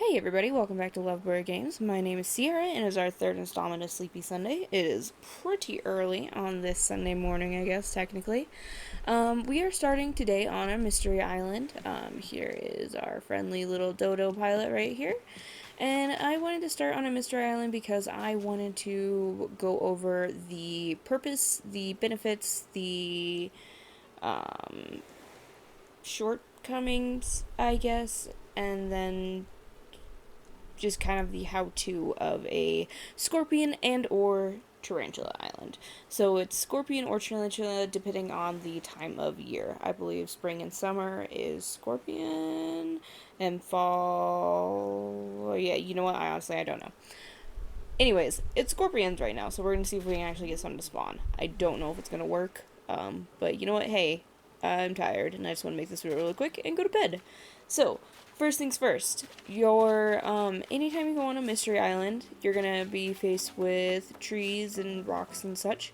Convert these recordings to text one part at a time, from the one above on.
Hey everybody, welcome back to Lovebird Games. My name is Sierra, and it is our third installment of Sleepy Sunday. It is pretty early on this Sunday morning, I guess, technically. We are starting today on a mystery island. Here is our friendly little dodo pilot right here. And I wanted to start on a mystery island because I wanted to go over the purpose, the benefits, the shortcomings, I guess, and then just kind of the how-to of a scorpion and or tarantula island. So it's scorpion or tarantula depending on the time of year. I believe spring and summer is scorpion and fall, yeah, you know what, I don't know. Anyways, it's scorpions right now, so we're gonna see if we can actually get some to spawn. I don't know if it's gonna work, but you know what, hey, I'm tired and I just want to make this video really quick and go to bed. So first things first, anytime you go on a mystery island, you're gonna be faced with trees and rocks and such.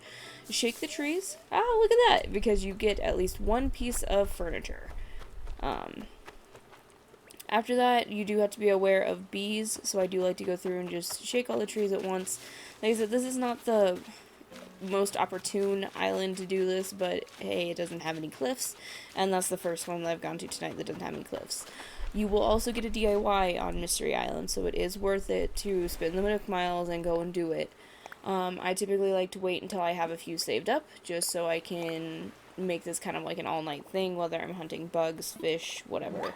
Shake the trees. Oh, look at that! Because you get at least one piece of furniture. After that, you do have to be aware of bees, so I do like to go through and just shake all the trees at once. Like I said, this is not the most opportune island to do this, but hey, it doesn't have any cliffs, and that's the first one that I've gone to tonight that doesn't have any cliffs. You will also get a DIY on Mystery Island, so it is worth it to spend the Nook Miles and go and do it. I typically like to wait until I have a few saved up, just so I can make this kind of like an all-night thing, whether I'm hunting bugs, fish, whatever.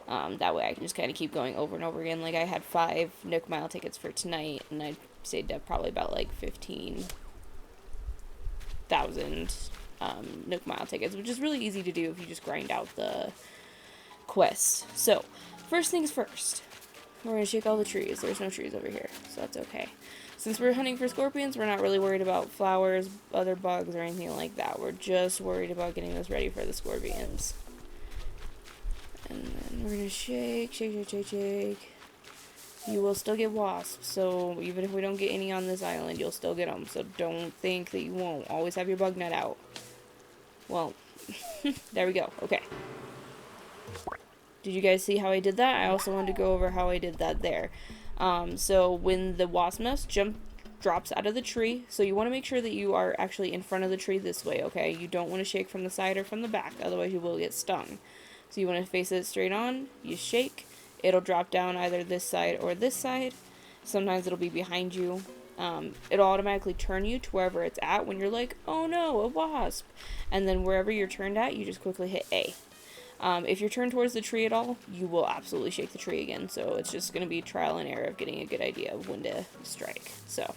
That way I can just kind of keep going over and over again. Like, I had 5 Nook Mile tickets for tonight, and I saved up probably about like 15,000 Nook Mile tickets, which is really easy to do if you just grind out the quest. So, first things first, we're going to shake all the trees. There's no trees over here, so that's okay. Since we're hunting for scorpions, we're not really worried about flowers, other bugs, or anything like that. We're just worried about getting this ready for the scorpions. And then we're going to shake, shake, shake, shake, shake. You will still get wasps, so even if we don't get any on this island, you'll still get them. So don't think that you won't. Always have your bug net out. Well, there we go. Okay. Did you guys see how I did that? I also wanted to go over how I did that there. So when the wasp nest drops out of the tree, so you want to make sure that you are actually in front of the tree this way, okay? You don't want to shake from the side or from the back, otherwise you will get stung. So you want to face it straight on, you shake, it'll drop down either this side or this side. Sometimes it'll be behind you. It'll automatically turn you to wherever it's at when you're like, oh no, a wasp. And then wherever you're turned at, you just quickly hit A. If you're turned towards the tree at all, you will absolutely shake the tree again. So it's just going to be trial and error of getting a good idea of when to strike. So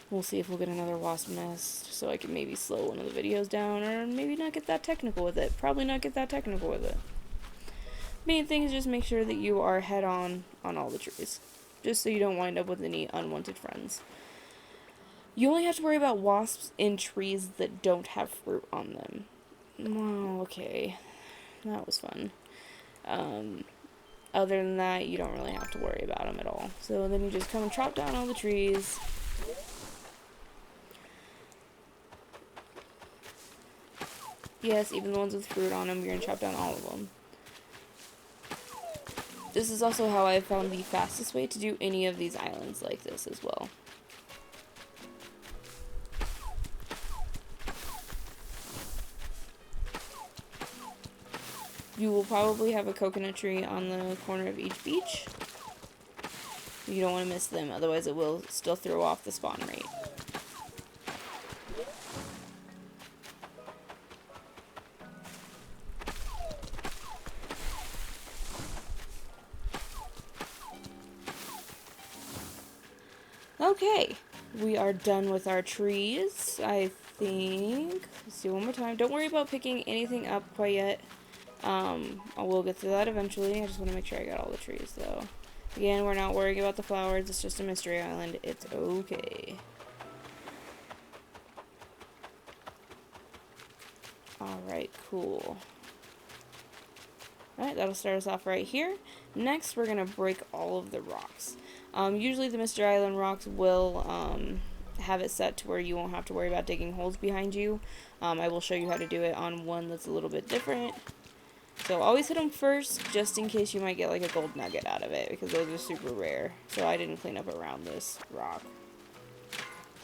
we'll see if we'll get another wasp nest so I can maybe slow one of the videos down, or maybe not get that technical with it. Probably not get that technical with it. Main thing is just make sure that you are head on all the trees, just so you don't wind up with any unwanted friends. You only have to worry about wasps in trees that don't have fruit on them. Oh, okay. That was fun. Other than that, you don't really have to worry about them at all. So then you just come and chop down all the trees. Yes, even the ones with fruit on them, you're going to chop down all of them. This is also how I found the fastest way to do any of these islands like this as well. You will probably have a coconut tree on the corner of each beach. You don't want to miss them, otherwise it will still throw off the spawn rate. Okay, we are done with our trees, I think. Let's do one more time. Don't worry about picking anything up quite yet. I will get to that eventually. I just want to make sure I got all the trees, though. Again, we're not worrying about the flowers. It's just a mystery island. It's okay. Alright, cool. Alright, that'll start us off right here. Next, we're going to break all of the rocks. Usually the Mystery Island rocks will have it set to where you won't have to worry about digging holes behind you. I will show you how to do it on one that's a little bit different. So always hit them first, just in case you might get like a gold nugget out of it, because those are super rare. So I didn't clean up around this rock.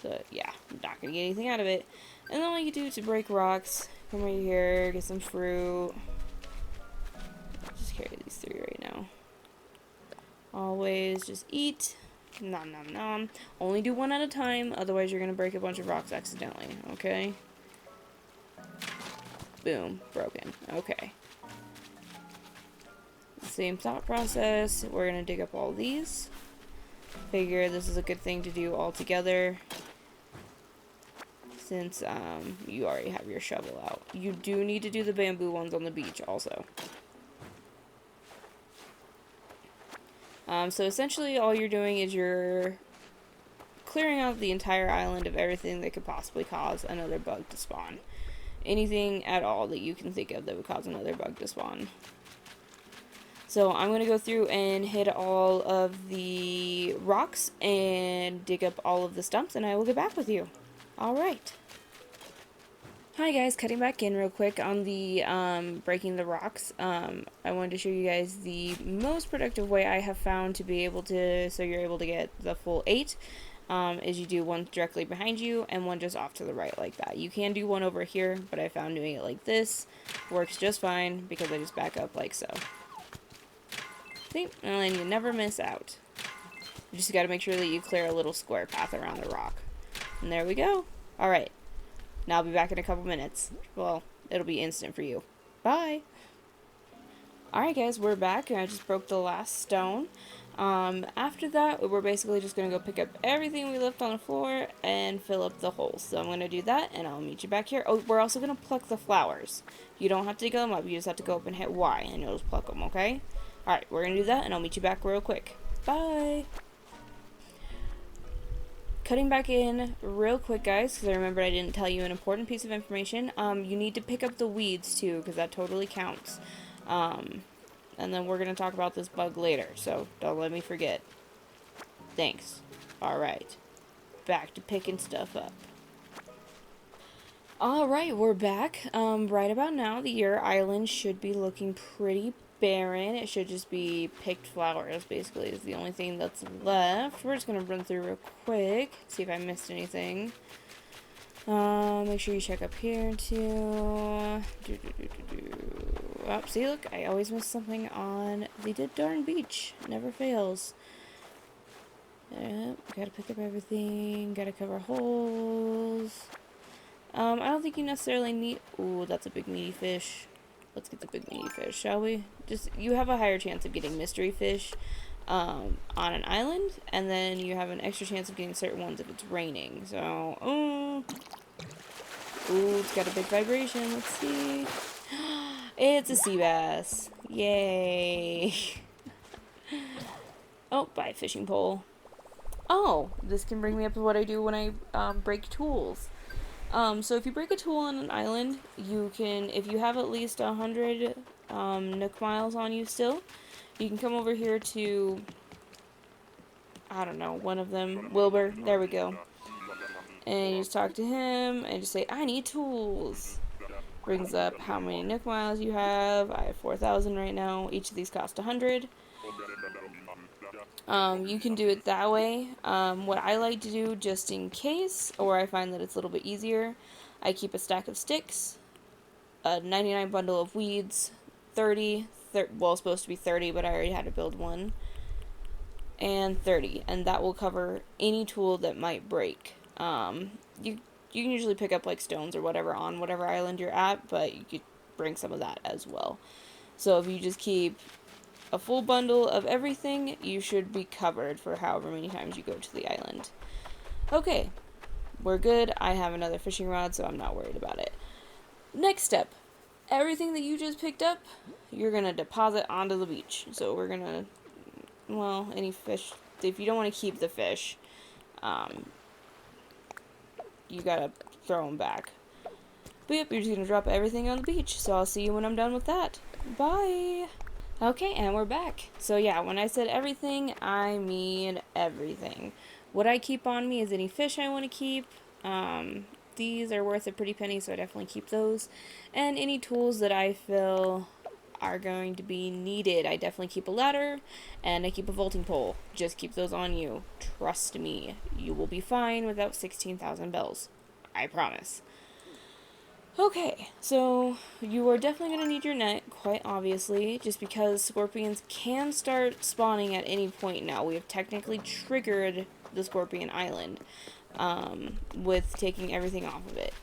So yeah, I'm not gonna get anything out of it. And then what you do to break rocks, come right here, get some fruit. I'll just carry these 3 right now. Always just eat. Nom nom nom. Only do 1 at a time, otherwise you're gonna break a bunch of rocks accidentally, okay? Boom, broken. Okay. Same thought process. We're gonna dig up all these. Figure this is a good thing to do all together, since you already have your shovel out. You do need to do the bamboo ones on the beach also. So essentially all you're doing is you're clearing out the entire island of everything that could possibly cause another bug to spawn. Anything at all that you can think of that would cause another bug to spawn. So I'm going to go through and hit all of the rocks and dig up all of the stumps, and I will get back with you. Alright. Hi guys, cutting back in real quick on the breaking the rocks. I wanted to show you guys the most productive way I have found to be able to, so you're able to get the full 8, is you do 1 directly behind you and 1 just off to the right like that. You can do 1 over here, but I found doing it like this works just fine because I just back up like so. See? And then you never miss out. You just gotta make sure that you clear a little square path around the rock. And there we go. Alright. Now I'll be back in a couple minutes. Well, it'll be instant for you. Bye! Alright guys, we're back, and I just broke the last stone. After that, we're basically just going to go pick up everything we left on the floor and fill up the holes. So I'm going to do that, and I'll meet you back here. Oh, we're also going to pluck the flowers. You don't have to dig them up, you just have to go up and hit Y, and you'll just pluck them, okay? Alright, we're going to do that, and I'll meet you back real quick. Bye! Cutting back in real quick, guys, because I remembered I didn't tell you an important piece of information. You need to pick up the weeds, too, because that totally counts. And then we're going to talk about this bug later, so don't let me forget. Thanks. Alright. Back to picking stuff up. Alright, we're back. Right about now, your island should be looking pretty barren. It should just be picked flowers, basically, is the only thing that's left. We're just going to run through real quick, see if I missed anything. Make sure you check up here, too. Oh, see, look, I always miss something on the dead darn beach. It never fails. Yep, gotta pick up everything, gotta cover holes. I don't think you necessarily need... Ooh, that's a big meaty fish. Let's get the big meaty fish, shall we? You have a higher chance of getting mystery fish on an island, and then you have an extra chance of getting certain ones if it's raining. So, ooh, it's got a big vibration. Let's see. It's a sea bass. Yay. Oh, bye, fishing pole. Oh, this can bring me up to what I do when I break tools. So if you break a tool on an island, you can, if you have at least 100 Nook miles on you still, you can come over here to, I don't know, one of them, Wilbur, there we go. And you just talk to him and just say, I need tools. Brings up how many Nook miles you have. I have 4,000 right now. Each of these cost 100. You can do it that way. What I like to do, just in case, or I find that it's a little bit easier, I keep a stack of sticks, a 99 bundle of weeds, well, it's supposed to be 30, but I already had to build one, and 30, and that will cover any tool that might break. You can usually pick up like stones or whatever on whatever island you're at, but you could bring some of that as well. So if you just keep a full bundle of everything, you should be covered for however many times you go to the island. Okay, we're good. I have another fishing rod, so I'm not worried about it. Next step, everything that you just picked up, you're going to deposit onto the beach. So we're going to, well, any fish, if you don't want to keep the fish, you got to throw them back. But yep, you're just going to drop everything on the beach. So I'll see you when I'm done with that. Bye! Okay, and we're back. So yeah, when I said everything, I mean everything. What I keep on me is any fish I want to keep. These are worth a pretty penny, so I definitely keep those. And any tools that I feel are going to be needed. I definitely keep a ladder, and I keep a vaulting pole. Just keep those on you. Trust me, you will be fine without 16,000 bells. I promise. Okay, so you are definitely going to need your net, quite obviously, just because scorpions can start spawning at any point now. We have technically triggered the Scorpion Island with taking everything off of it.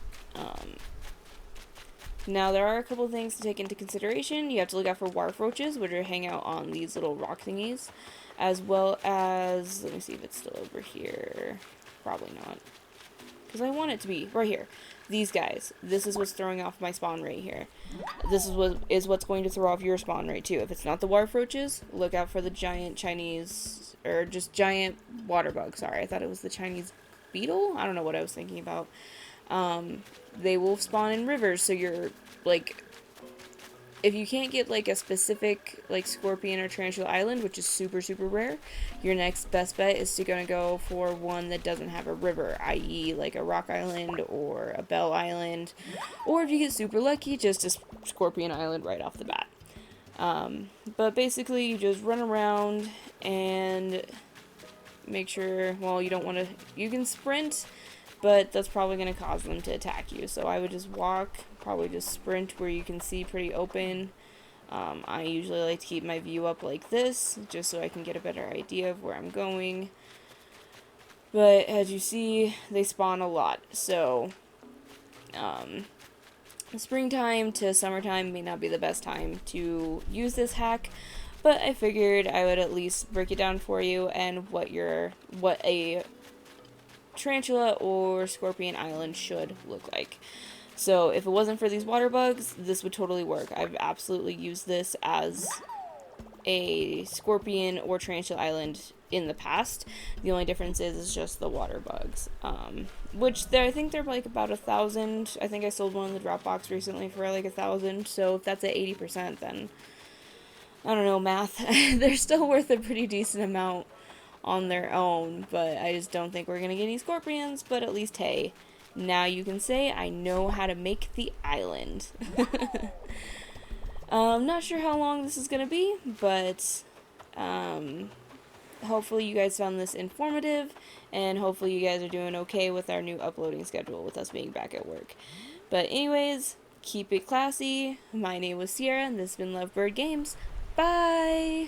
Now, there are a couple of things to take into consideration. You have to look out for wharf roaches, which are hang out on these little rock thingies, as well as, let me see if it's still over here. Probably not, because I want it to be right here. These guys. This is what's throwing off my spawn rate here. This is what's going to throw off your spawn rate too. If it's not the wharf roaches, look out for the giant Chinese, or just giant water bug. Sorry, I thought it was the Chinese beetle. I don't know what I was thinking about. They will spawn in rivers, so you're like, if you can't get like a specific like scorpion or tarantula island, which is super rare, your next best bet is to go for one that doesn't have a river, i.e. like a rock island or a bell island, or if you get super lucky, just a scorpion island right off the bat. But basically you just run around and make sure, well, you don't want to, you can sprint, but that's probably going to cause them to attack you. So I would just walk, probably just sprint where you can see pretty open. I usually like to keep my view up like this, just so I can get a better idea of where I'm going. But as you see, they spawn a lot. So springtime to summertime may not be the best time to use this hack, but I figured I would at least break it down for you and what a tarantula or scorpion island should look like. So if it wasn't for these water bugs, this would totally work. I've absolutely used this as a scorpion or tarantula island in the past. The only difference is just the water bugs, which I think they're like about 1,000. I think I sold one in the Dropbox recently for like 1,000. So if that's at 80%, then I don't know, math. They're still worth a pretty decent amount on their own, but I just don't think we're gonna get any scorpions. But at least, hey, now you can say I know how to make the island. Not sure how long this is gonna be, but hopefully you guys found this informative, and hopefully you guys are doing okay with our new uploading schedule with us being back at work. But anyways, keep it classy. My name was Sierra, and this has been Lovebird Games. Bye!